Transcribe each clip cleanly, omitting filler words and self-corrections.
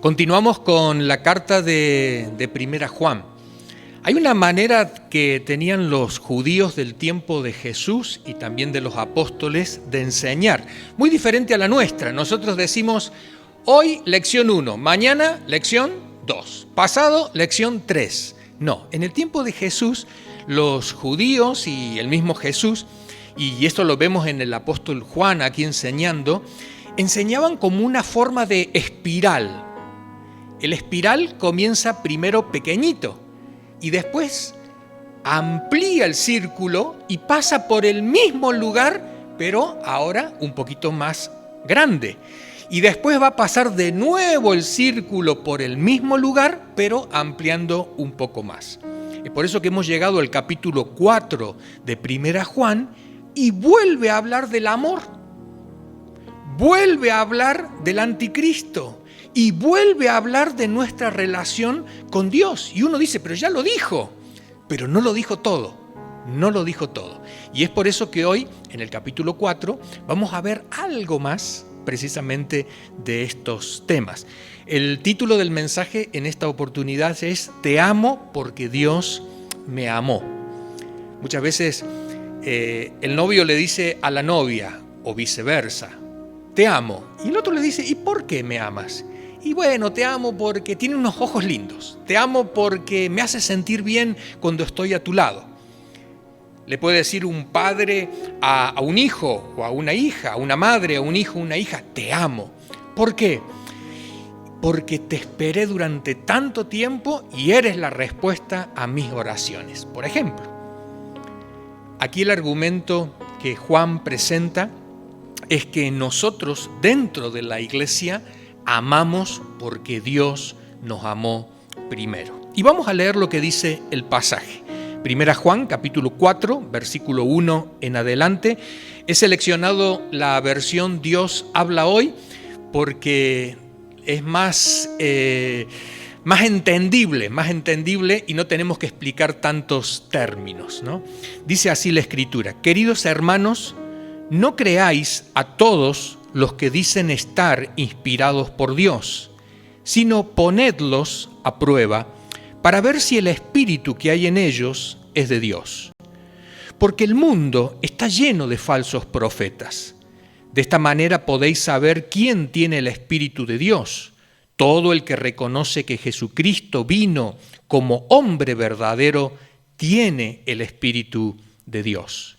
Continuamos con la carta de Primera Juan. Hay una manera que tenían los judíos del tiempo de Jesús y también de los apóstoles de enseñar, muy diferente a la nuestra. Nosotros decimos, hoy lección 1, mañana lección 2, pasado lección 3. No, en el tiempo de Jesús, los judíos y el mismo Jesús, y esto lo vemos en el apóstol Juan aquí enseñaban como una forma de espiral. El espiral comienza primero pequeñito y después amplía el círculo y pasa por el mismo lugar, pero ahora un poquito más grande. Y después va a pasar de nuevo el círculo por el mismo lugar, pero ampliando un poco más. Es por eso que hemos llegado al capítulo 4 de Primera Juan y vuelve a hablar del amor, vuelve a hablar del anticristo y vuelve a hablar de nuestra relación con Dios. Y uno dice, pero ya lo dijo, pero no lo dijo todo, no lo dijo todo. Y es por eso que hoy, en el capítulo 4, vamos a ver algo más precisamente de estos temas. El título del mensaje en esta oportunidad es Te amo porque Dios me amó. Muchas veces el novio le dice a la novia o viceversa, te amo. Y el otro le dice, ¿y por qué me amas? Y bueno, te amo porque tiene unos ojos lindos. Te amo porque me hace sentir bien cuando estoy a tu lado. Le puede decir un padre a un hijo o a una hija, a una madre, a un hijo, a una hija, te amo. ¿Por qué? Porque te esperé durante tanto tiempo y eres la respuesta a mis oraciones. Por ejemplo, aquí el argumento que Juan presenta es que nosotros dentro de la iglesia amamos porque Dios nos amó primero. Y vamos a leer lo que dice el pasaje. Primera Juan, capítulo 4, versículo 1 en adelante. He seleccionado la versión Dios habla hoy porque es más entendible y no tenemos que explicar tantos términos, ¿no? Dice así la Escritura: queridos hermanos, no creáis a todos los que dicen estar inspirados por Dios, sino ponedlos a prueba para ver si el espíritu que hay en ellos es de Dios. Porque el mundo está lleno de falsos profetas. De esta manera podéis saber quién tiene el espíritu de Dios. Todo el que reconoce que Jesucristo vino como hombre verdadero tiene el espíritu de Dios.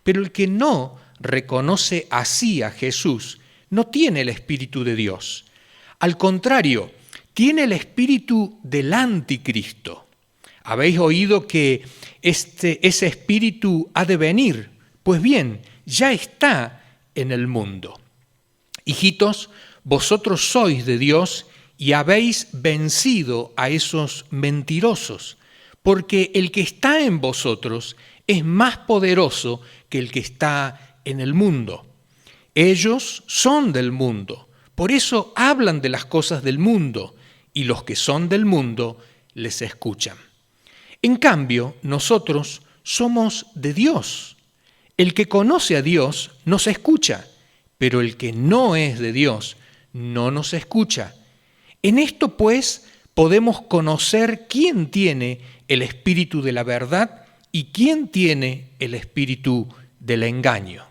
Pero el que no reconoce así a Jesús, no tiene el Espíritu de Dios. Al contrario, tiene el espíritu del anticristo. Habéis oído que ese espíritu ha de venir. Pues bien, ya está en el mundo. Hijitos, vosotros sois de Dios y habéis vencido a esos mentirosos, porque el que está en vosotros es más poderoso que el que está en el mundo. Ellos son del mundo, por eso hablan de las cosas del mundo, y los que son del mundo les escuchan. En cambio, nosotros somos de Dios. El que conoce a Dios nos escucha, pero el que no es de Dios no nos escucha. En esto, pues, podemos conocer quién tiene el espíritu de la verdad y quién tiene el espíritu del engaño.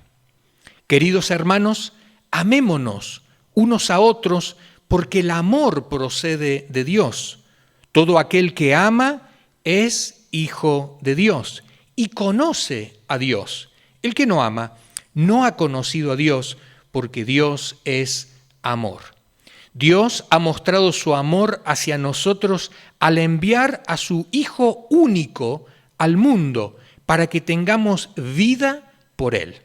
Queridos hermanos, amémonos unos a otros porque el amor procede de Dios. Todo aquel que ama es hijo de Dios y conoce a Dios. El que no ama no ha conocido a Dios porque Dios es amor. Dios ha mostrado su amor hacia nosotros al enviar a su Hijo único al mundo para que tengamos vida por Él.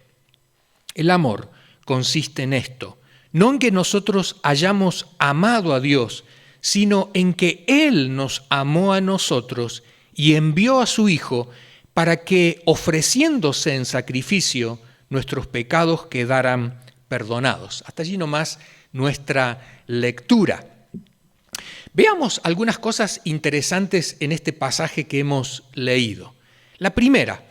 El amor consiste en esto, no en que nosotros hayamos amado a Dios, sino en que Él nos amó a nosotros y envió a su Hijo para que, ofreciéndose en sacrificio, nuestros pecados quedaran perdonados. Hasta allí nomás nuestra lectura. Veamos algunas cosas interesantes en este pasaje que hemos leído. La primera,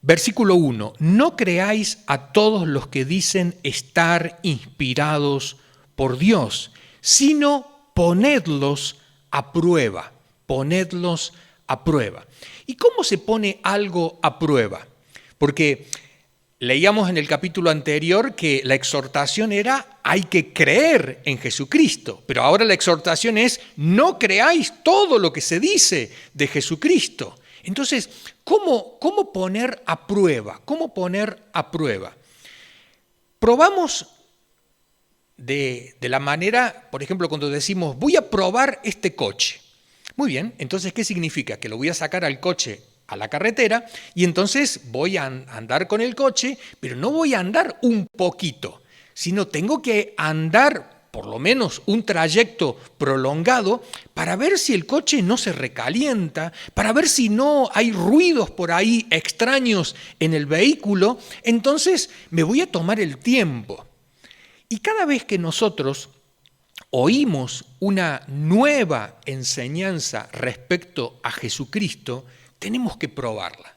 versículo 1, no creáis a todos los que dicen estar inspirados por Dios, sino ponedlos a prueba, ponedlos a prueba. ¿Y cómo se pone algo a prueba? Porque leíamos en el capítulo anterior que la exhortación era hay que creer en Jesucristo, pero ahora la exhortación es no creáis todo lo que se dice de Jesucristo. Entonces, ¿cómo poner a prueba? ¿Cómo poner a prueba? Probamos de la manera, por ejemplo, cuando decimos voy a probar este coche. Muy bien, entonces, ¿qué significa? Que lo voy a sacar al coche a la carretera y entonces voy a andar con el coche, pero no voy a andar un poquito, sino tengo que andar por lo menos un trayecto prolongado para ver si el coche no se recalienta, para ver si no hay ruidos por ahí extraños en el vehículo. Entonces me voy a tomar el tiempo. Y cada vez que nosotros oímos una nueva enseñanza respecto a Jesucristo, tenemos que probarla.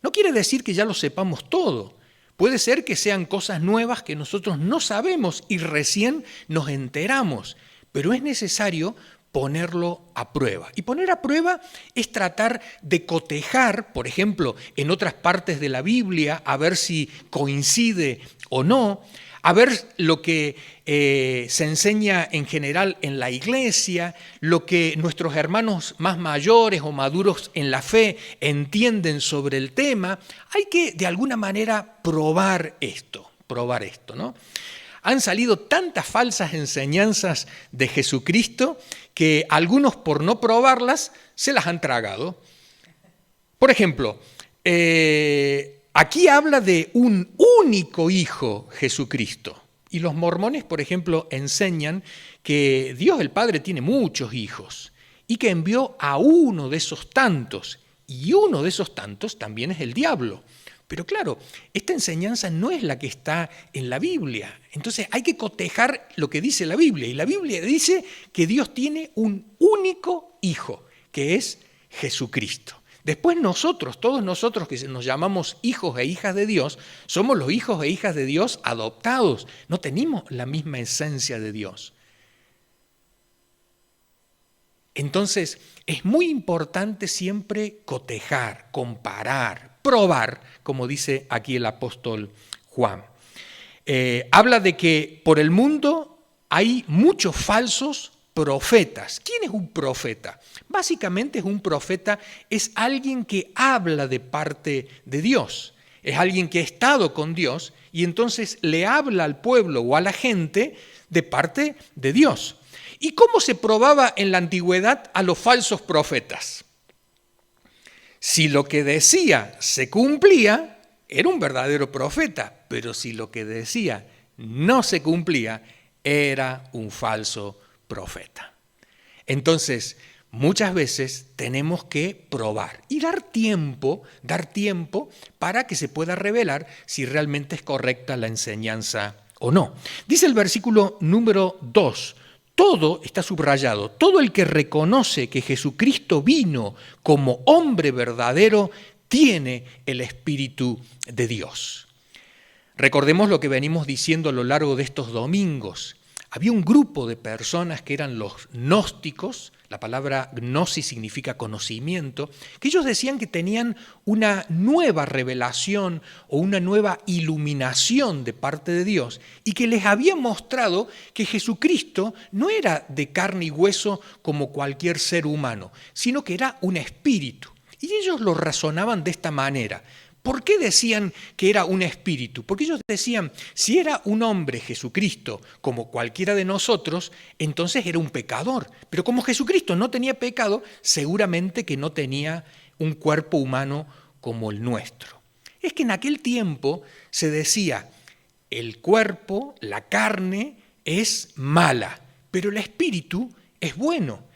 No quiere decir que ya lo sepamos todo. Puede ser que sean cosas nuevas que nosotros no sabemos y recién nos enteramos, pero es necesario ponerlo a prueba. Y poner a prueba es tratar de cotejar, por ejemplo, en otras partes de la Biblia, a ver si coincide o no, a ver lo que se enseña en general en la iglesia, lo que nuestros hermanos más mayores o maduros en la fe entienden sobre el tema. Hay que de alguna manera probar esto, ¿no? Han salido tantas falsas enseñanzas de Jesucristo que algunos por no probarlas se las han tragado. Por ejemplo, aquí habla de un único hijo, Jesucristo. Y los mormones, por ejemplo, enseñan que Dios el Padre tiene muchos hijos y que envió a uno de esos tantos. Y uno de esos tantos también es el diablo. Pero claro, esta enseñanza no es la que está en la Biblia. Entonces hay que cotejar lo que dice la Biblia. Y la Biblia dice que Dios tiene un único hijo, que es Jesucristo. Después nosotros, todos nosotros que nos llamamos hijos e hijas de Dios, somos los hijos e hijas de Dios adoptados. No tenemos la misma esencia de Dios. Entonces, es muy importante siempre cotejar, comparar, probar, como dice aquí el apóstol Juan. Habla de que por el mundo hay muchos falsos profetas. ¿Quién es un profeta? Básicamente un profeta es alguien que habla de parte de Dios. Es alguien que ha estado con Dios y entonces le habla al pueblo o a la gente de parte de Dios. ¿Y cómo se probaba en la antigüedad a los falsos profetas? Si lo que decía se cumplía, era un verdadero profeta, pero si lo que decía no se cumplía, era un falso profeta. Entonces, muchas veces tenemos que probar y dar tiempo para que se pueda revelar si realmente es correcta la enseñanza o no. Dice el versículo número 2, todo, está subrayado, todo el que reconoce que Jesucristo vino como hombre verdadero tiene el Espíritu de Dios. Recordemos lo que venimos diciendo a lo largo de estos domingos. Había un grupo de personas que eran los gnósticos, la palabra gnosis significa conocimiento, que ellos decían que tenían una nueva revelación o una nueva iluminación de parte de Dios y que les había mostrado que Jesucristo no era de carne y hueso como cualquier ser humano, sino que era un espíritu. Y ellos lo razonaban de esta manera. ¿Por qué decían que era un espíritu? Porque ellos decían, si era un hombre Jesucristo como cualquiera de nosotros, entonces era un pecador. Pero como Jesucristo no tenía pecado, seguramente que no tenía un cuerpo humano como el nuestro. Es que en aquel tiempo se decía, el cuerpo, la carne, es mala, pero el espíritu es bueno.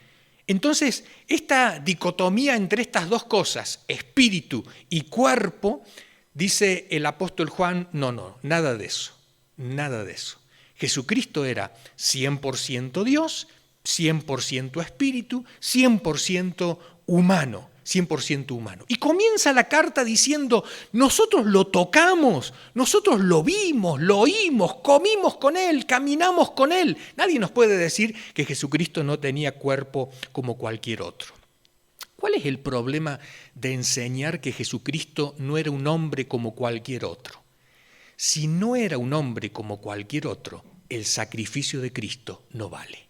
Entonces, esta dicotomía entre estas dos cosas, espíritu y cuerpo, dice el apóstol Juan, no, nada de eso, nada de eso. Jesucristo era 100% Dios, 100% espíritu, 100% humano, 100% humano. Y comienza la carta diciendo, nosotros lo tocamos, nosotros lo vimos, lo oímos, comimos con Él, caminamos con Él. Nadie nos puede decir que Jesucristo no tenía cuerpo como cualquier otro. ¿Cuál es el problema de enseñar que Jesucristo no era un hombre como cualquier otro? Si no era un hombre como cualquier otro, el sacrificio de Cristo no vale.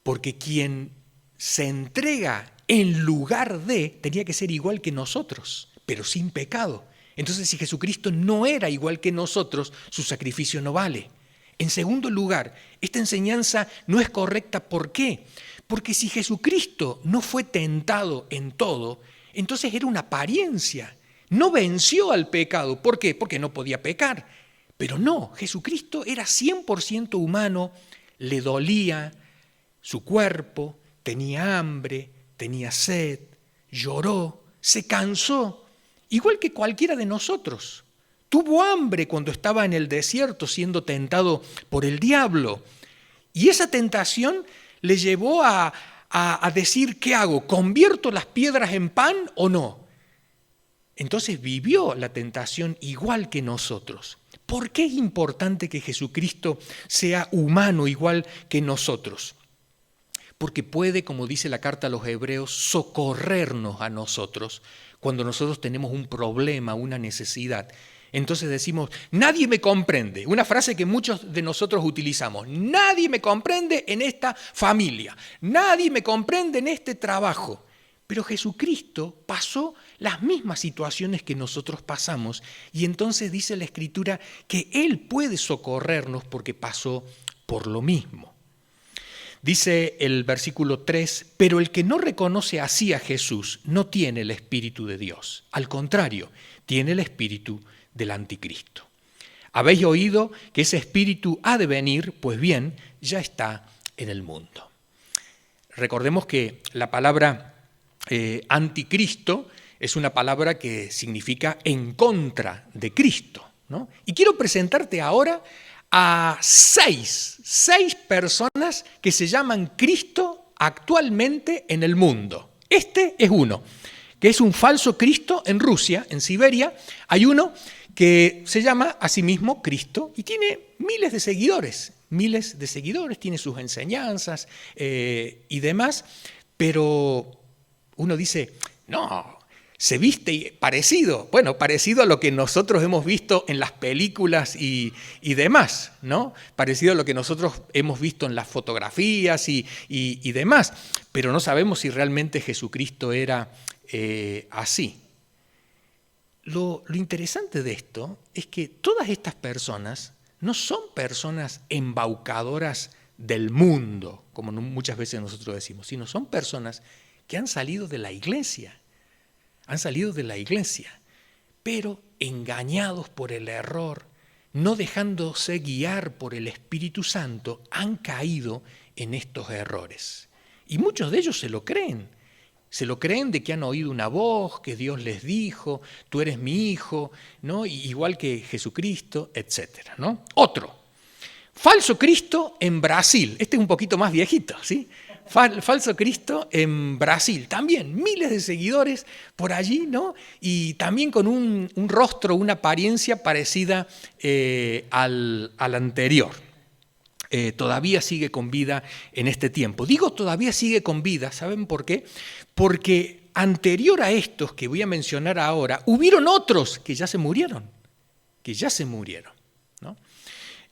Porque quien se entrega en lugar de, tenía que ser igual que nosotros, pero sin pecado. Entonces, si Jesucristo no era igual que nosotros, su sacrificio no vale. En segundo lugar, esta enseñanza no es correcta. ¿Por qué? Porque si Jesucristo no fue tentado en todo, entonces era una apariencia. No venció al pecado. ¿Por qué? Porque no podía pecar. Pero no, Jesucristo era 100% humano, le dolía su cuerpo, tenía hambre, tenía sed, lloró, se cansó, igual que cualquiera de nosotros. Tuvo hambre cuando estaba en el desierto siendo tentado por el diablo. Y esa tentación le llevó a decir, ¿qué hago? ¿Convierto las piedras en pan o no? Entonces vivió la tentación igual que nosotros. ¿Por qué es importante que Jesucristo sea humano igual que nosotros? Porque puede, como dice la carta a los Hebreos, socorrernos a nosotros cuando nosotros tenemos un problema, una necesidad. Entonces decimos, nadie me comprende. Una frase que muchos de nosotros utilizamos. Nadie me comprende en esta familia. Nadie me comprende en este trabajo. Pero Jesucristo pasó las mismas situaciones que nosotros pasamos y entonces dice la Escritura que Él puede socorrernos porque pasó por lo mismo. Dice el versículo 3, pero el que no reconoce así a Jesús no tiene el Espíritu de Dios. Al contrario, tiene el espíritu del anticristo. Habéis oído que ese espíritu ha de venir, pues bien, ya está en el mundo. Recordemos que la palabra anticristo es una palabra que significa en contra de Cristo, ¿no? Y quiero presentarte ahora a seis personas que se llaman Cristo actualmente en el mundo. Este es uno, que es un falso Cristo en Rusia, en Siberia. Hay uno que se llama a sí mismo Cristo y tiene miles de seguidores, tiene sus enseñanzas y demás, pero uno dice, no, se viste parecido, parecido a lo que nosotros hemos visto en las películas y demás, ¿no? Parecido a lo que nosotros hemos visto en las fotografías y demás, pero no sabemos si realmente Jesucristo era así. Lo interesante de esto es que todas estas personas no son personas embaucadoras del mundo, como muchas veces nosotros decimos, sino son personas que han salido de la iglesia, pero engañados por el error, no dejándose guiar por el Espíritu Santo, han caído en estos errores. Y muchos de ellos se lo creen de que han oído una voz, que Dios les dijo, tú eres mi hijo, ¿no? Igual que Jesucristo, etcétera, ¿no? Otro, falso Cristo en Brasil, este es un poquito más viejito, ¿sí? Falso Cristo en Brasil, también miles de seguidores por allí, ¿no? Y también con un rostro, una apariencia parecida al anterior. Todavía sigue con vida en este tiempo. Digo todavía sigue con vida, ¿saben por qué? Porque anterior a estos que voy a mencionar ahora, hubieron otros que ya se murieron, ¿no?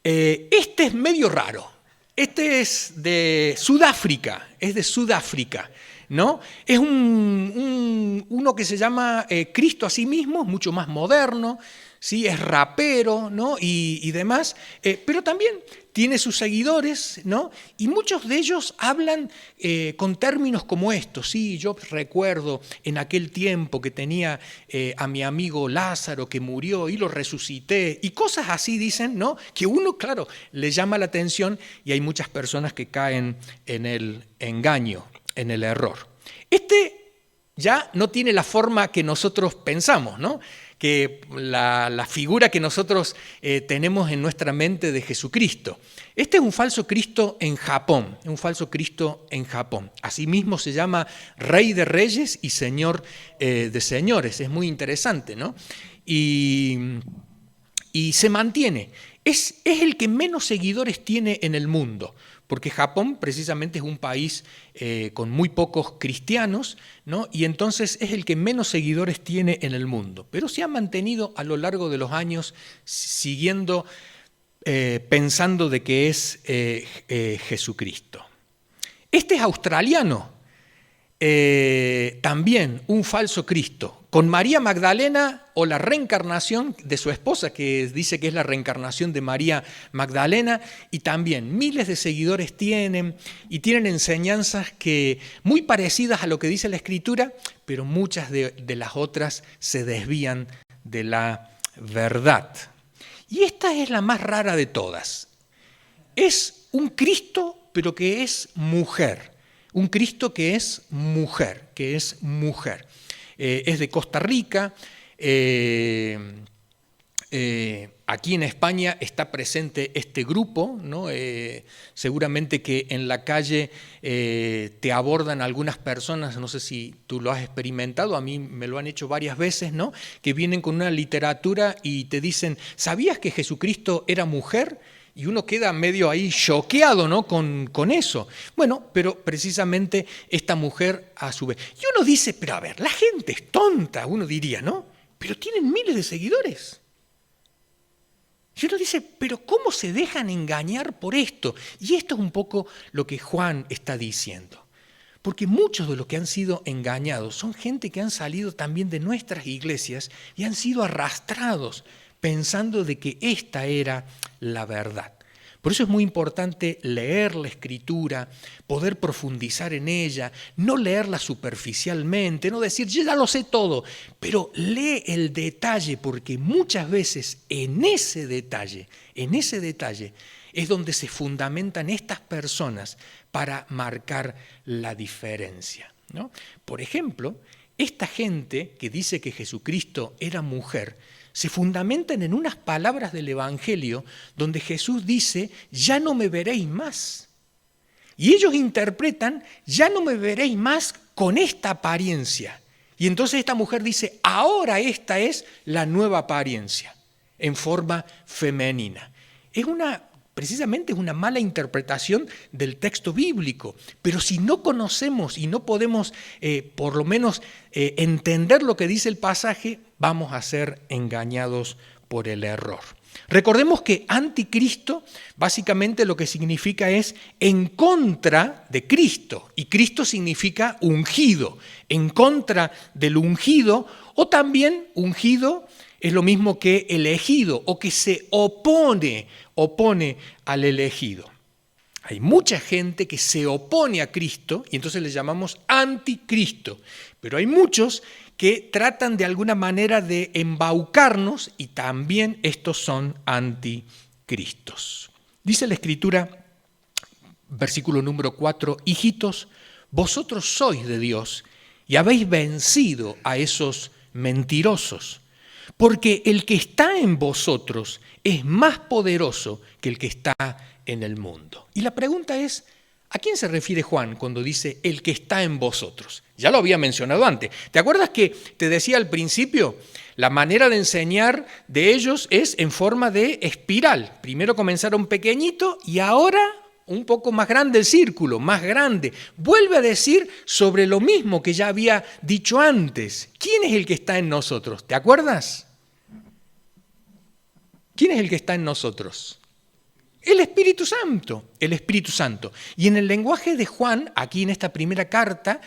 Este es medio raro. Este es de Sudáfrica, ¿no? Es uno que se llama Cristo a sí mismo, es mucho más moderno, ¿sí? Es rapero, ¿no? y demás, pero también tiene sus seguidores, ¿no? Y muchos de ellos hablan con términos como estos. Sí, yo recuerdo en aquel tiempo que tenía a mi amigo Lázaro que murió y lo resucité, y cosas así dicen, ¿no? Que uno, claro, le llama la atención y hay muchas personas que caen en el engaño, en el error. Este ya no tiene la forma que nosotros pensamos, ¿no? Que la figura que nosotros tenemos en nuestra mente de Jesucristo. Este es un falso Cristo en Japón, un falso Cristo en Japón. Asimismo se llama Rey de Reyes y Señor de Señores. Es muy interesante, ¿no? Y se mantiene. Es el que menos seguidores tiene en el mundo, porque Japón precisamente es un país con muy pocos cristianos, ¿no? Y entonces es el que menos seguidores tiene en el mundo, pero se ha mantenido a lo largo de los años siguiendo, pensando de que es Jesucristo. Este es australiano, también un falso Cristo, con María Magdalena o la reencarnación de su esposa, que dice que es la reencarnación de María Magdalena, y también miles de seguidores tienen, y tienen enseñanzas que muy parecidas a lo que dice la Escritura, pero muchas de las otras se desvían de la verdad. Y esta es la más rara de todas. Es un Cristo, pero que es mujer. Un Cristo que es mujer, es de Costa Rica. Aquí en España está presente este grupo, ¿no? Seguramente que en la calle te abordan algunas personas, no sé si tú lo has experimentado, a mí me lo han hecho varias veces, ¿no? Que vienen con una literatura y te dicen, ¿sabías que Jesucristo era mujer? Y uno queda medio ahí choqueado, ¿no? con eso. Bueno, pero precisamente esta mujer a su vez. Y uno dice, pero a ver, la gente es tonta, uno diría, ¿no? Pero tienen miles de seguidores. Y uno dice, pero ¿cómo se dejan engañar por esto? Y esto es un poco lo que Juan está diciendo. Porque muchos de los que han sido engañados son gente que han salido también de nuestras iglesias y han sido arrastrados pensando de que esta era la verdad. Por eso es muy importante leer la Escritura, poder profundizar en ella, no leerla superficialmente, no decir, yo ya lo sé todo, pero lee el detalle, porque muchas veces en ese detalle es donde se fundamentan estas personas para marcar la diferencia, ¿no? Por ejemplo, esta gente que dice que Jesucristo era mujer, se fundamentan en unas palabras del Evangelio donde Jesús dice, ya no me veréis más. Y ellos interpretan, ya no me veréis más con esta apariencia. Y entonces esta mujer dice, ahora esta es la nueva apariencia, en forma femenina. Precisamente es una mala interpretación del texto bíblico, pero si no conocemos y no podemos por lo menos entender lo que dice el pasaje, vamos a ser engañados por el error. Recordemos que anticristo básicamente lo que significa es en contra de Cristo, y Cristo significa ungido, en contra del ungido, o también ungido es lo mismo que elegido o que se opone al elegido. Hay mucha gente que se opone a Cristo y entonces le llamamos anticristo, pero hay muchos que tratan de alguna manera de embaucarnos y también estos son anticristos. Dice la Escritura, versículo número 4, hijitos, vosotros sois de Dios y habéis vencido a esos mentirosos. Porque el que está en vosotros es más poderoso que el que está en el mundo. Y la pregunta es, ¿a quién se refiere Juan cuando dice el que está en vosotros? Ya lo había mencionado antes. ¿Te acuerdas que te decía al principio? La manera de enseñar de ellos es en forma de espiral. Primero comenzaron pequeñito y ahora un poco más grande el círculo, más grande. Vuelve a decir sobre lo mismo que ya había dicho antes. ¿Quién es el que está en nosotros? ¿Te acuerdas? ¿Quién es el que está en nosotros? El Espíritu Santo, el Espíritu Santo. Y en el lenguaje de Juan, aquí en esta primera carta,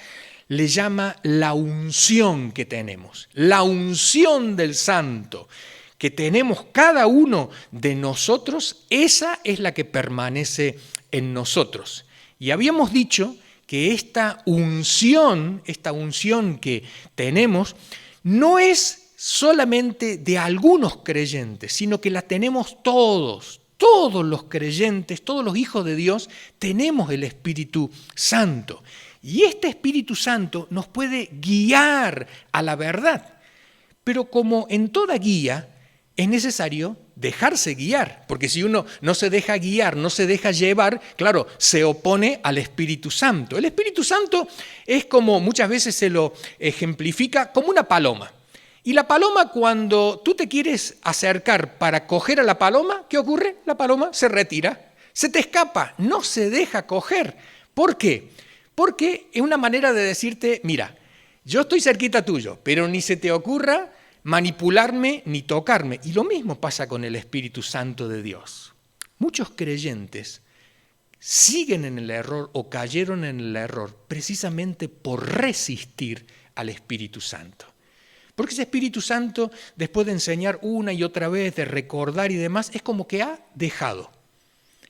le llama la unción que tenemos, la unción del Santo que tenemos cada uno de nosotros, esa es la que permanece en nosotros. Y habíamos dicho que esta unción que tenemos no es solamente de algunos creyentes, sino que la tenemos todos los creyentes, todos los hijos de Dios, tenemos el Espíritu Santo. Y este Espíritu Santo nos puede guiar a la verdad. Pero como en toda guía, es necesario dejarse guiar, porque si uno no se deja guiar, no se deja llevar, claro, se opone al Espíritu Santo. El Espíritu Santo es como muchas veces se lo ejemplifica como una paloma. Y la paloma, cuando tú te quieres acercar para coger a la paloma, ¿qué ocurre? La paloma se retira, se te escapa, no se deja coger. ¿Por qué? Porque es una manera de decirte, mira, yo estoy cerquita tuyo, pero ni se te ocurra manipularme ni tocarme. Y lo mismo pasa con el Espíritu Santo de Dios. Muchos creyentes siguen en el error o cayeron en el error precisamente por resistir al Espíritu Santo. Porque ese Espíritu Santo, después de enseñar una y otra vez, de recordar y demás, es como que ha dejado.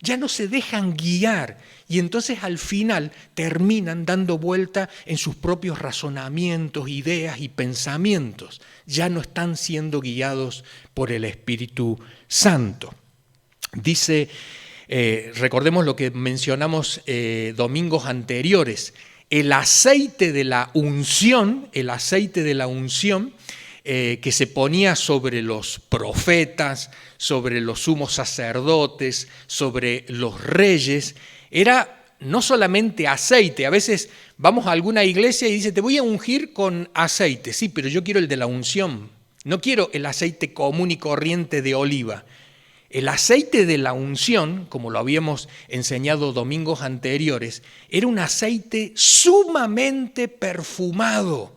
Ya no se dejan guiar y entonces al final terminan dando vuelta en sus propios razonamientos, ideas y pensamientos. Ya no están siendo guiados por el Espíritu Santo. Dice, recordemos lo que mencionamos domingos anteriores, el aceite de la unción, que se ponía sobre los profetas, sobre los sumos sacerdotes, sobre los reyes, era no solamente aceite. A veces vamos a alguna iglesia y dice, te voy a ungir con aceite. Sí, pero yo quiero el de la unción. No quiero el aceite común y corriente de oliva. El aceite de la unción, como lo habíamos enseñado domingos anteriores, era un aceite sumamente perfumado,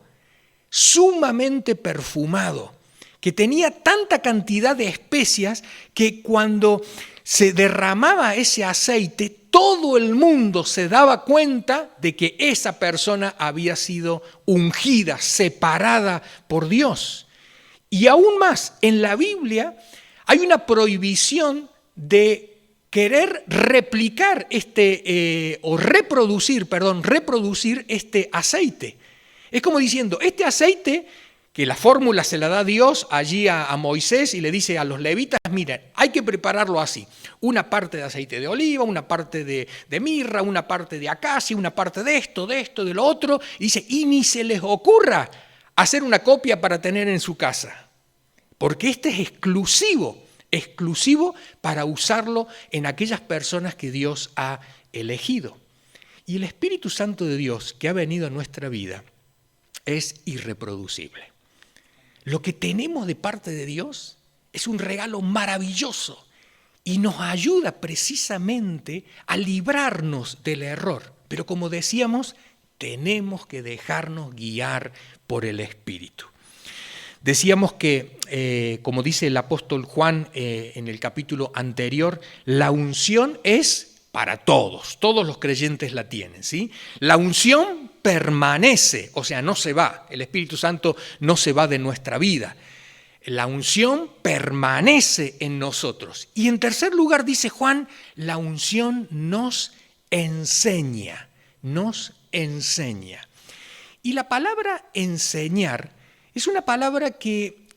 que tenía tanta cantidad de especias que cuando se derramaba ese aceite, todo el mundo se daba cuenta de que esa persona había sido ungida, separada por Dios. Y aún más, en la Biblia hay una prohibición de querer replicar reproducir este aceite. Es como diciendo, este aceite, que la fórmula se la da Dios allí a Moisés y le dice a los levitas, miren, hay que prepararlo así. Una parte de aceite de oliva, una parte de mirra, una parte de acacia, una parte de esto, de lo otro. Y dice, y ni se les ocurra hacer una copia para tener en su casa. Porque este es exclusivo para usarlo en aquellas personas que Dios ha elegido. Y el Espíritu Santo de Dios que ha venido a nuestra vida es irreproducible. Lo que tenemos de parte de Dios es un regalo maravilloso y nos ayuda precisamente a librarnos del error. Pero como decíamos, tenemos que dejarnos guiar por el Espíritu. Decíamos que, como dice el apóstol Juan en el capítulo anterior, la unción es para todos los creyentes la tienen, ¿sí? La unción permanece, o sea, no se va, el Espíritu Santo no se va de nuestra vida. La unción permanece en nosotros. Y en tercer lugar, dice Juan, la unción nos enseña. Y la palabra enseñar es una palabra que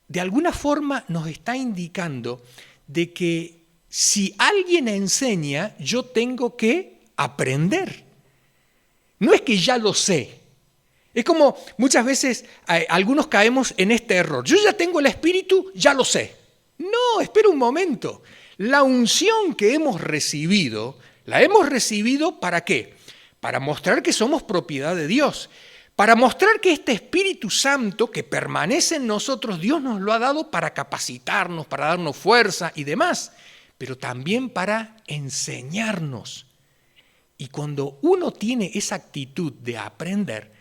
de alguna forma nos está indicando de que si alguien enseña, yo tengo que aprender. No es que ya lo sé. Es como muchas veces algunos caemos en este error. Yo ya tengo el Espíritu, ya lo sé. No, espera un momento. La unción que hemos recibido, ¿la hemos recibido para qué? Para mostrar que somos propiedad de Dios. Para mostrar que este Espíritu Santo que permanece en nosotros, Dios nos lo ha dado para capacitarnos, para darnos fuerza y demás, pero también para enseñarnos. Y cuando uno tiene esa actitud de aprender,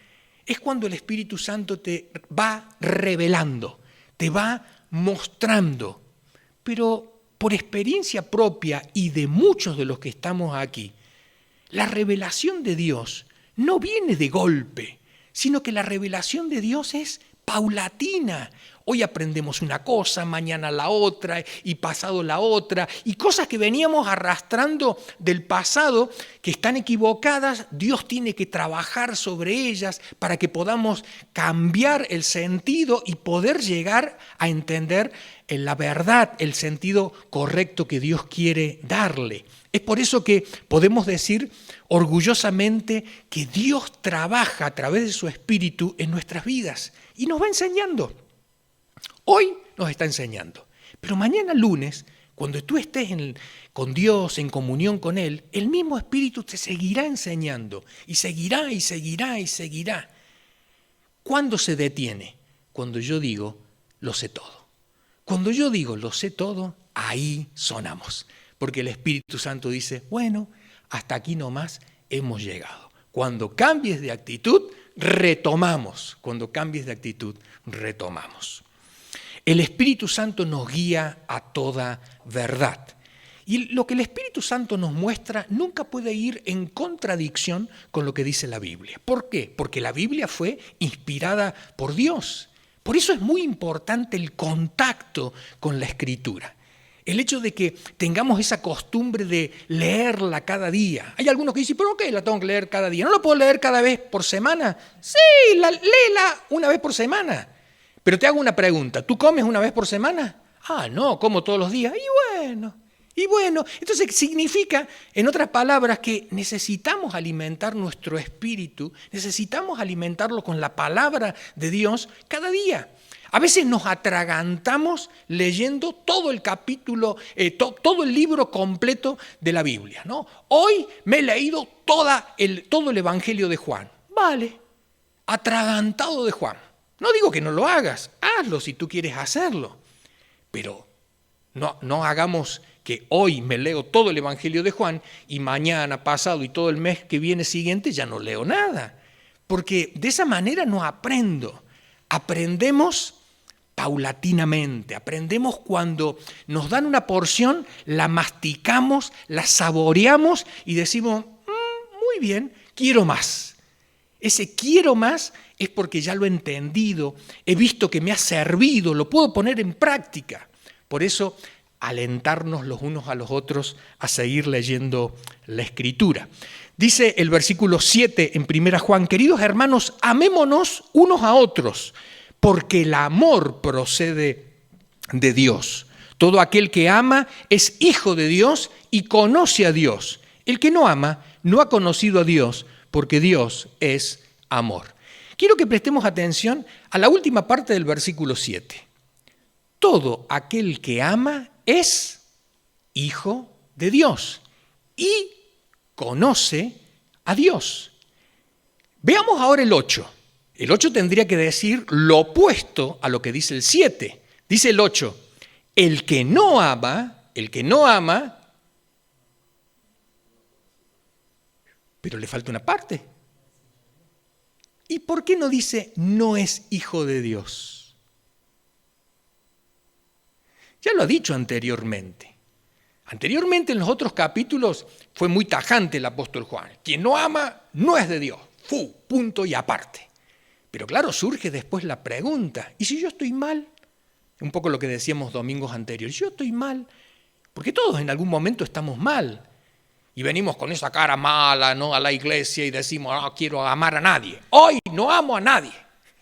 es cuando el Espíritu Santo te va revelando, te va mostrando. Pero por experiencia propia y de muchos de los que estamos aquí, la revelación de Dios no viene de golpe, sino que la revelación de Dios es paulatina, Hoy aprendemos una cosa, mañana la otra y pasado la otra. Y cosas que veníamos arrastrando del pasado que están equivocadas, Dios tiene que trabajar sobre ellas para que podamos cambiar el sentido y poder llegar a entender la verdad, el sentido correcto que Dios quiere darle. Es por eso que podemos decir orgullosamente que Dios trabaja a través de su Espíritu en nuestras vidas y nos va enseñando. Hoy nos está enseñando, pero mañana lunes, cuando tú estés con Dios, en comunión con Él, el mismo Espíritu te seguirá enseñando y seguirá y seguirá y seguirá. ¿Cuándo se detiene? Cuando yo digo, lo sé todo. Cuando yo digo, lo sé todo, ahí sonamos. Porque el Espíritu Santo dice, bueno, hasta aquí nomás hemos llegado. Cuando cambies de actitud, retomamos. Cuando cambies de actitud, retomamos. El Espíritu Santo nos guía a toda verdad. Y lo que el Espíritu Santo nos muestra nunca puede ir en contradicción con lo que dice la Biblia. ¿Por qué? Porque la Biblia fue inspirada por Dios. Por eso es muy importante el contacto con la Escritura. El hecho de que tengamos esa costumbre de leerla cada día. Hay algunos que dicen, ¿pero qué la tengo que leer cada día? ¿No la puedo leer cada vez por semana? Sí, léela una vez por semana. Pero te hago una pregunta, ¿tú comes una vez por semana? Ah, no, como todos los días. Y bueno, entonces significa, en otras palabras, que necesitamos alimentar nuestro espíritu, necesitamos alimentarlo con la palabra de Dios cada día. A veces nos atragantamos leyendo todo el capítulo, todo el libro completo de la Biblia, ¿no? Hoy me he leído todo el Evangelio de Juan. Vale, atragantado de Juan. No digo que no lo hagas, hazlo si tú quieres hacerlo, pero no hagamos que hoy me leo todo el Evangelio de Juan y mañana, pasado y todo el mes que viene siguiente ya no leo nada, porque de esa manera no aprendo. Aprendemos paulatinamente, aprendemos cuando nos dan una porción, la masticamos, la saboreamos y decimos, muy bien, quiero más. Ese quiero más es porque ya lo he entendido, he visto que me ha servido, lo puedo poner en práctica. Por eso, alentarnos los unos a los otros a seguir leyendo la Escritura. Dice el versículo 7 en 1 Juan, queridos hermanos, amémonos unos a otros, porque el amor procede de Dios. Todo aquel que ama es hijo de Dios y conoce a Dios. El que no ama no ha conocido a Dios, porque Dios es amor. Quiero que prestemos atención a la última parte del versículo 7. Todo aquel que ama es hijo de Dios y conoce a Dios. Veamos ahora el 8. El 8 tendría que decir lo opuesto a lo que dice el 7. Dice el 8, el que no ama, pero le falta una parte. ¿Y por qué no dice no es hijo de Dios? Ya lo ha dicho anteriormente. Anteriormente en los otros capítulos fue muy tajante el apóstol Juan. Quien no ama no es de Dios. Punto y aparte. Pero claro, surge después la pregunta, ¿y si yo estoy mal? Un poco lo que decíamos domingos anteriores. Yo estoy mal, porque todos en algún momento estamos mal. Y venimos con esa cara mala, ¿no?, a la iglesia y decimos, no quiero amar a nadie. Hoy no amo a nadie.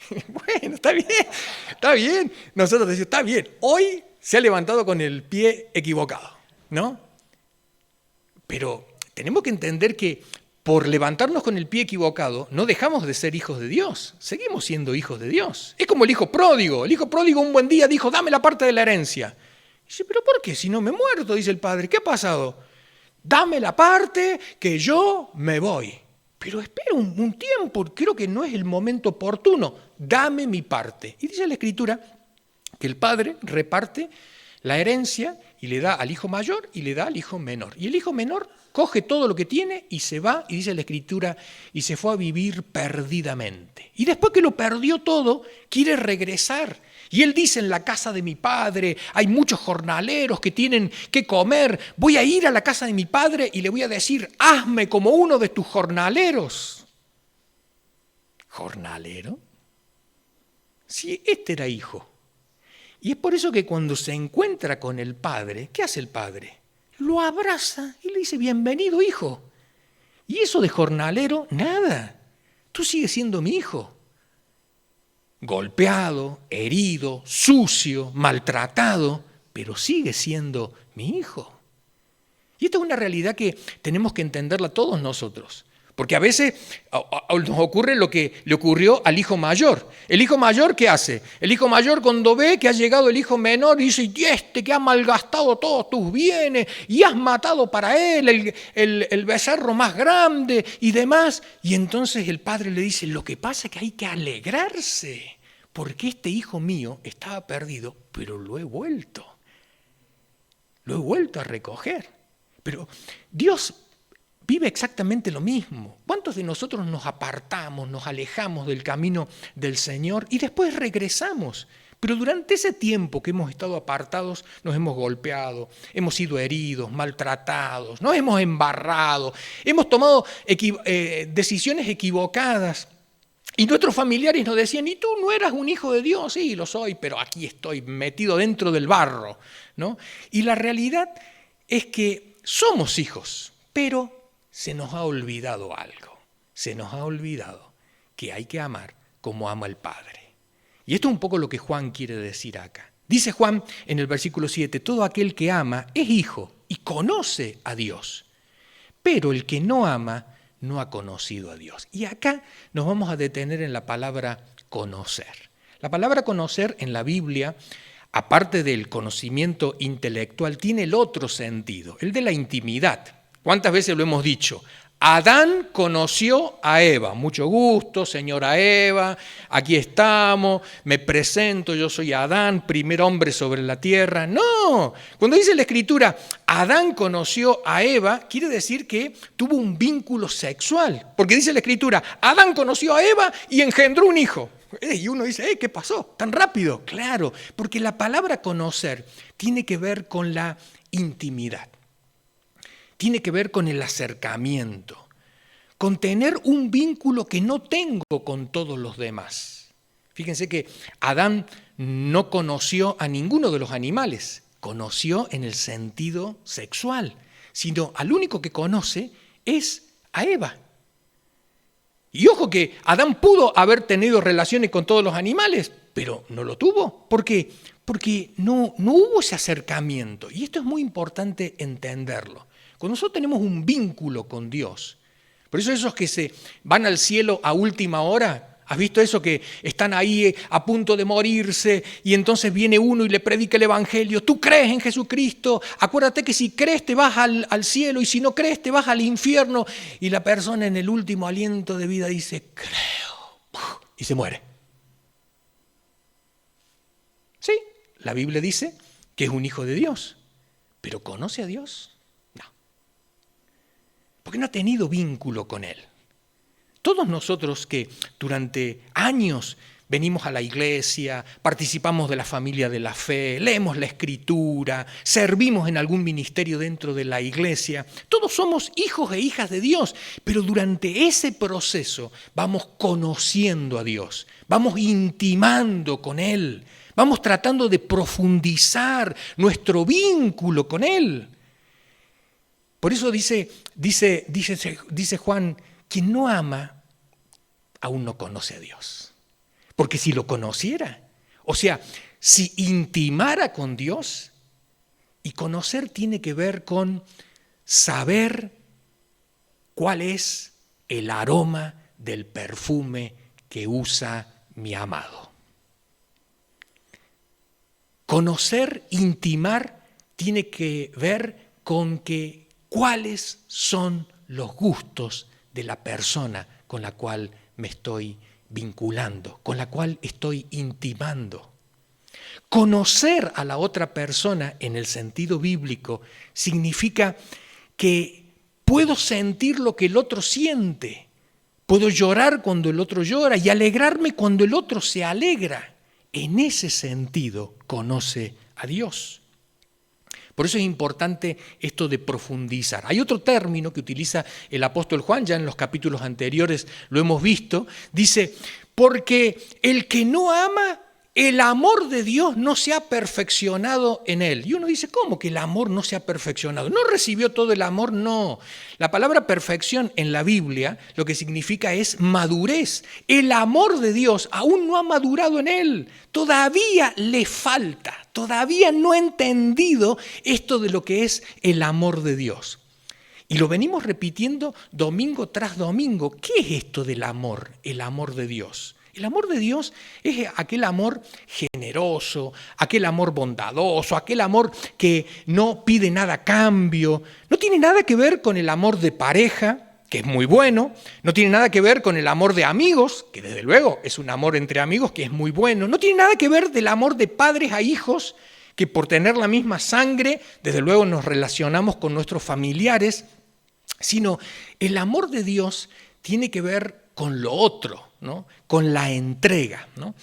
Bueno, está bien. Nosotros decimos, está bien, hoy se ha levantado con el pie equivocado, ¿no? Pero tenemos que entender que por levantarnos con el pie equivocado no dejamos de ser hijos de Dios, seguimos siendo hijos de Dios. Es como el hijo pródigo. El hijo pródigo un buen día dijo, dame la parte de la herencia. Dice, ¿pero por qué? Si no me he muerto, dice el padre, ¿qué ha pasado? Dame la parte que yo me voy. Pero espera un tiempo, creo que no es el momento oportuno. Dame mi parte. Y dice la Escritura que el padre reparte la herencia y le da al hijo mayor y le da al hijo menor. Y el hijo menor coge todo lo que tiene y se va, y dice la Escritura, y se fue a vivir perdidamente. Y después que lo perdió todo, quiere regresar. Y él dice, en la casa de mi padre hay muchos jornaleros que tienen que comer. Voy a ir a la casa de mi padre y le voy a decir, hazme como uno de tus jornaleros. ¿Jornalero? Sí, este era hijo. Y es por eso que cuando se encuentra con el padre, ¿qué hace el padre? Lo abraza y le dice, bienvenido, hijo. Y eso de jornalero, nada. Tú sigues siendo mi hijo. Golpeado, herido, sucio, maltratado, pero sigue siendo mi hijo. Y esta es una realidad que tenemos que entenderla todos nosotros. Porque a veces nos ocurre lo que le ocurrió al hijo mayor. El hijo mayor, ¿qué hace? El hijo mayor cuando ve que ha llegado el hijo menor dice, y este que ha malgastado todos tus bienes y has matado para él el becerro más grande y demás. Y entonces el padre le dice, lo que pasa es que hay que alegrarse porque este hijo mío estaba perdido, pero lo he vuelto a recoger. Pero Dios vive exactamente lo mismo. ¿Cuántos de nosotros nos apartamos, nos alejamos del camino del Señor y después regresamos? Pero durante ese tiempo que hemos estado apartados, nos hemos golpeado, hemos sido heridos, maltratados, nos hemos embarrado, hemos tomado decisiones equivocadas. Y nuestros familiares nos decían, ¿y tú no eras un hijo de Dios? Sí, lo soy, pero aquí estoy metido dentro del barro, ¿no? Y la realidad es que somos hijos, pero se nos ha olvidado algo. Se nos ha olvidado que hay que amar como ama el Padre. Y esto es un poco lo que Juan quiere decir acá. Dice Juan en el versículo 7, todo aquel que ama es hijo y conoce a Dios, pero el que no ama no ha conocido a Dios. Y acá nos vamos a detener en la palabra conocer. La palabra conocer en la Biblia, aparte del conocimiento intelectual, tiene el otro sentido, el de la intimidad. ¿Cuántas veces lo hemos dicho? Adán conoció a Eva. Mucho gusto, señora Eva, aquí estamos, me presento, yo soy Adán, primer hombre sobre la tierra. No, cuando dice la Escritura, Adán conoció a Eva, quiere decir que tuvo un vínculo sexual. Porque dice la Escritura, Adán conoció a Eva y engendró un hijo. Y uno dice, ¿qué pasó? ¿Tan rápido? Claro, porque la palabra conocer tiene que ver con la intimidad. Tiene que ver con el acercamiento, con tener un vínculo que no tengo con todos los demás. Fíjense que Adán no conoció a ninguno de los animales, conoció en el sentido sexual, sino al único que conoce es a Eva. Y ojo que Adán pudo haber tenido relaciones con todos los animales, pero no lo tuvo. ¿Por qué? Porque no hubo ese acercamiento. Y esto es muy importante entenderlo. Cuando nosotros tenemos un vínculo con Dios, por eso esos que se van al cielo a última hora, ¿has visto eso que están ahí a punto de morirse y entonces viene uno y le predica el Evangelio? Tú crees en Jesucristo, acuérdate que si crees te vas al cielo y si no crees te vas al infierno. Y la persona en el último aliento de vida dice, creo, y se muere. Sí, la Biblia dice que es un hijo de Dios, pero ¿conoce a Dios? Porque no ha tenido vínculo con Él. Todos nosotros que durante años venimos a la iglesia, participamos de la familia de la fe, leemos la Escritura, servimos en algún ministerio dentro de la iglesia, todos somos hijos e hijas de Dios, pero durante ese proceso vamos conociendo a Dios, vamos intimando con Él, vamos tratando de profundizar nuestro vínculo con Él. Por eso dice Juan, quien no ama aún no conoce a Dios. Porque si lo conociera, o sea, si intimara con Dios, y conocer tiene que ver con saber cuál es el aroma del perfume que usa mi amado. Conocer, intimar, tiene que ver con que cuáles son los gustos de la persona con la cual me estoy vinculando, con la cual estoy intimando. Conocer a la otra persona en el sentido bíblico significa que puedo sentir lo que el otro siente, puedo llorar cuando el otro llora y alegrarme cuando el otro se alegra. En ese sentido conoce a Dios. Por eso es importante esto de profundizar. Hay otro término que utiliza el apóstol Juan, ya en los capítulos anteriores lo hemos visto, dice, porque el que no ama el amor de Dios no se ha perfeccionado en él. Y uno dice, ¿cómo que el amor no se ha perfeccionado? ¿No recibió todo el amor? No. La palabra perfección en la Biblia lo que significa es madurez. El amor de Dios aún no ha madurado en él. Todavía le falta. Todavía no ha entendido esto de lo que es el amor de Dios. Y lo venimos repitiendo domingo tras domingo. ¿Qué es esto del amor? El amor de Dios. El amor de Dios es aquel amor generoso, aquel amor bondadoso, aquel amor que no pide nada a cambio. No tiene nada que ver con el amor de pareja, que es muy bueno. No tiene nada que ver con el amor de amigos, que desde luego es un amor entre amigos que es muy bueno. No tiene nada que ver del amor de padres a hijos, que por tener la misma sangre, desde luego nos relacionamos con nuestros familiares, sino el amor de Dios tiene que ver con lo otro, ¿no? Con la entrega, ¿no?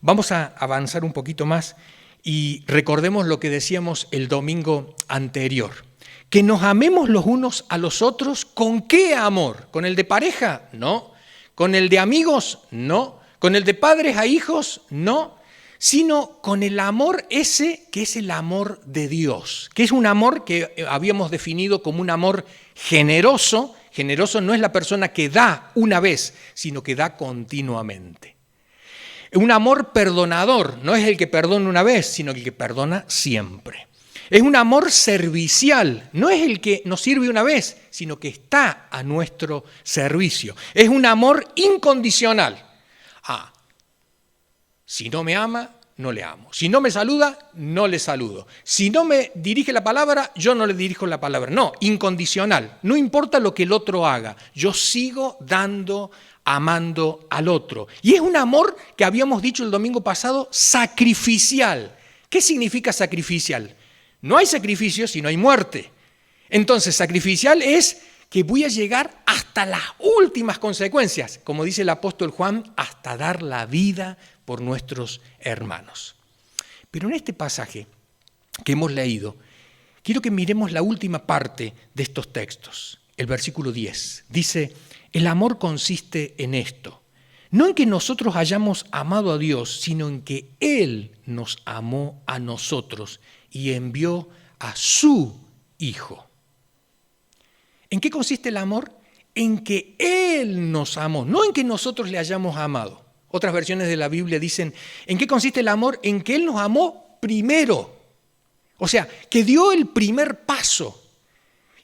Vamos a avanzar un poquito más y recordemos lo que decíamos el domingo anterior, que nos amemos los unos a los otros. ¿Con qué amor? ¿Con el de pareja? No. ¿Con el de amigos? No. ¿Con el de padres a hijos? No. Sino con el amor ese que es el amor de Dios, que es un amor que habíamos definido como un amor generoso. Generoso no es la persona que da una vez, sino que da continuamente. Un amor perdonador no es el que perdona una vez, sino el que perdona siempre. Es un amor servicial, no es el que nos sirve una vez, sino que está a nuestro servicio. Es un amor incondicional. Si no me ama, no le amo. Si no me saluda, no le saludo. Si no me dirige la palabra, yo no le dirijo la palabra. No, incondicional. No importa lo que el otro haga. Yo sigo dando, amando al otro. Y es un amor que habíamos dicho el domingo pasado, sacrificial. ¿Qué significa sacrificial? No hay sacrificio si no hay muerte. Entonces, sacrificial es que voy a llegar hasta las últimas consecuencias, como dice el apóstol Juan, hasta dar la vida por nuestros hermanos. Pero en este pasaje que hemos leído, quiero que miremos la última parte de estos textos, el versículo 10. Dice, el amor consiste en esto, no en que nosotros hayamos amado a Dios, sino en que Él nos amó a nosotros y envió a su Hijo. ¿En qué consiste el amor? En que Él nos amó, no en que nosotros le hayamos amado. Otras versiones de la Biblia dicen, ¿en qué consiste el amor? En que Él nos amó primero. O sea, que dio el primer paso.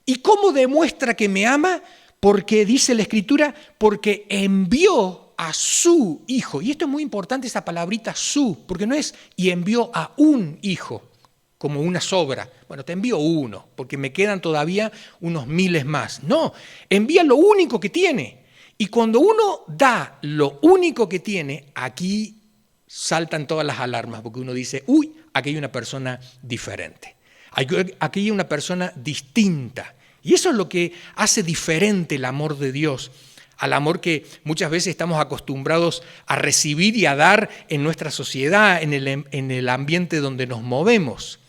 ¿Y cómo demuestra que me ama? Porque dice la Escritura, porque envió a su Hijo. Y esto es muy importante, esa palabrita su, porque no es y envió a un hijo, como una sobra. Bueno, te envío uno, porque me quedan todavía unos miles más. No, envía lo único que tiene. Y cuando uno da lo único que tiene, aquí saltan todas las alarmas, porque uno dice, uy, aquí hay una persona diferente. Aquí hay una persona distinta. Y eso es lo que hace diferente el amor de Dios al amor que muchas veces estamos acostumbrados a recibir y a dar en nuestra sociedad, en el ambiente donde nos movemos.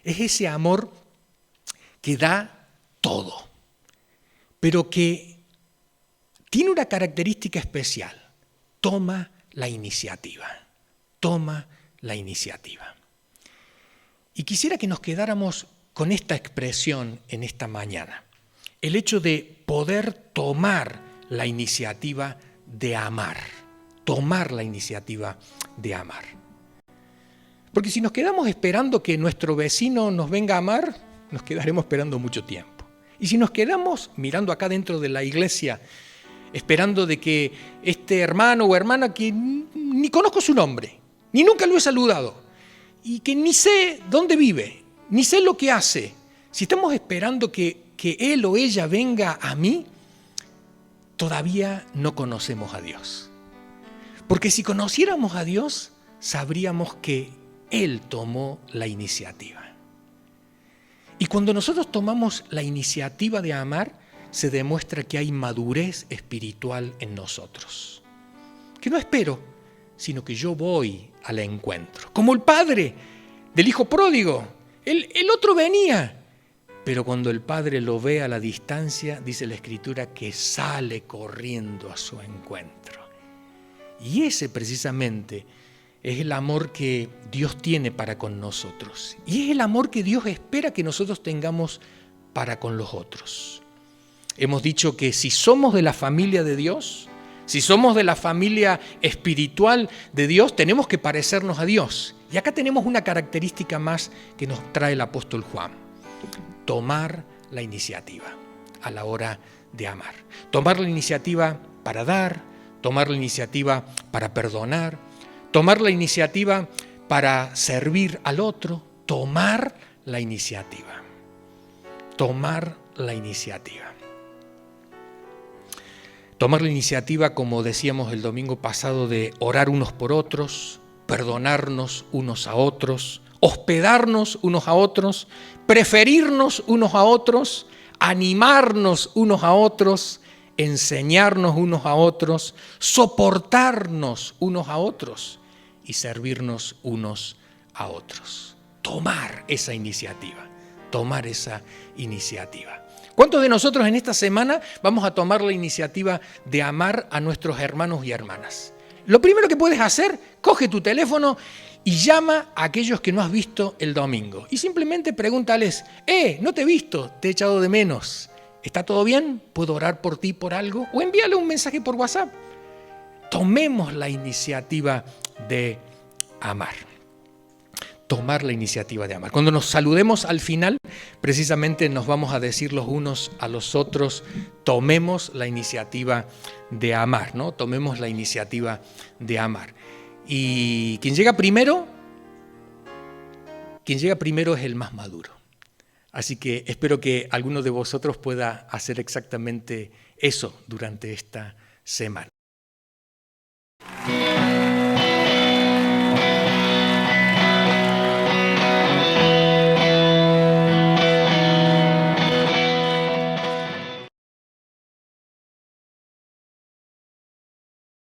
Es ese amor que da todo, pero que tiene una característica especial. Toma la iniciativa. Toma la iniciativa. Y quisiera que nos quedáramos con esta expresión en esta mañana. El hecho de poder tomar la iniciativa de amar. Tomar la iniciativa de amar. Porque si nos quedamos esperando que nuestro vecino nos venga a amar, nos quedaremos esperando mucho tiempo. Y si nos quedamos mirando acá dentro de la iglesia, esperando de que este hermano o hermana que ni conozco su nombre, ni nunca lo he saludado, y que ni sé dónde vive, ni sé lo que hace, si estamos esperando que él o ella venga a mí, todavía no conocemos a Dios. Porque si conociéramos a Dios, sabríamos que Él tomó la iniciativa. Y cuando nosotros tomamos la iniciativa de amar, se demuestra que hay madurez espiritual en nosotros. Que no espero, sino que yo voy al encuentro. Como el padre del hijo pródigo. El otro venía, pero cuando el padre lo ve a la distancia, dice la Escritura que sale corriendo a su encuentro. Y ese precisamente es el amor que Dios tiene para con nosotros. Y es el amor que Dios espera que nosotros tengamos para con los otros. Hemos dicho que si somos de la familia de Dios, si somos de la familia espiritual de Dios, tenemos que parecernos a Dios. Y acá tenemos una característica más que nos trae el apóstol Juan: tomar la iniciativa a la hora de amar. Tomar la iniciativa para dar, tomar la iniciativa para perdonar, tomar la iniciativa para servir al otro, tomar la iniciativa. Tomar la iniciativa. Tomar la iniciativa, como decíamos el domingo pasado, de orar unos por otros, perdonarnos unos a otros, hospedarnos unos a otros, preferirnos unos a otros, animarnos unos a otros, enseñarnos unos a otros, soportarnos unos a otros y servirnos unos a otros. Tomar esa iniciativa, tomar esa iniciativa. ¿Cuántos de nosotros en esta semana vamos a tomar la iniciativa de amar a nuestros hermanos y hermanas? Lo primero que puedes hacer, coge tu teléfono y llama a aquellos que no has visto el domingo. Y simplemente pregúntales: no te he visto, te he echado de menos. ¿Está todo bien? ¿Puedo orar por ti por algo? O envíale un mensaje por WhatsApp. Tomemos la iniciativa de amar. Tomar la iniciativa de amar. Cuando nos saludemos al final, precisamente nos vamos a decir los unos a los otros: tomemos la iniciativa de amar, ¿no? Tomemos la iniciativa de amar. Y quien llega primero es el más maduro. Así que espero que alguno de vosotros pueda hacer exactamente eso durante esta semana.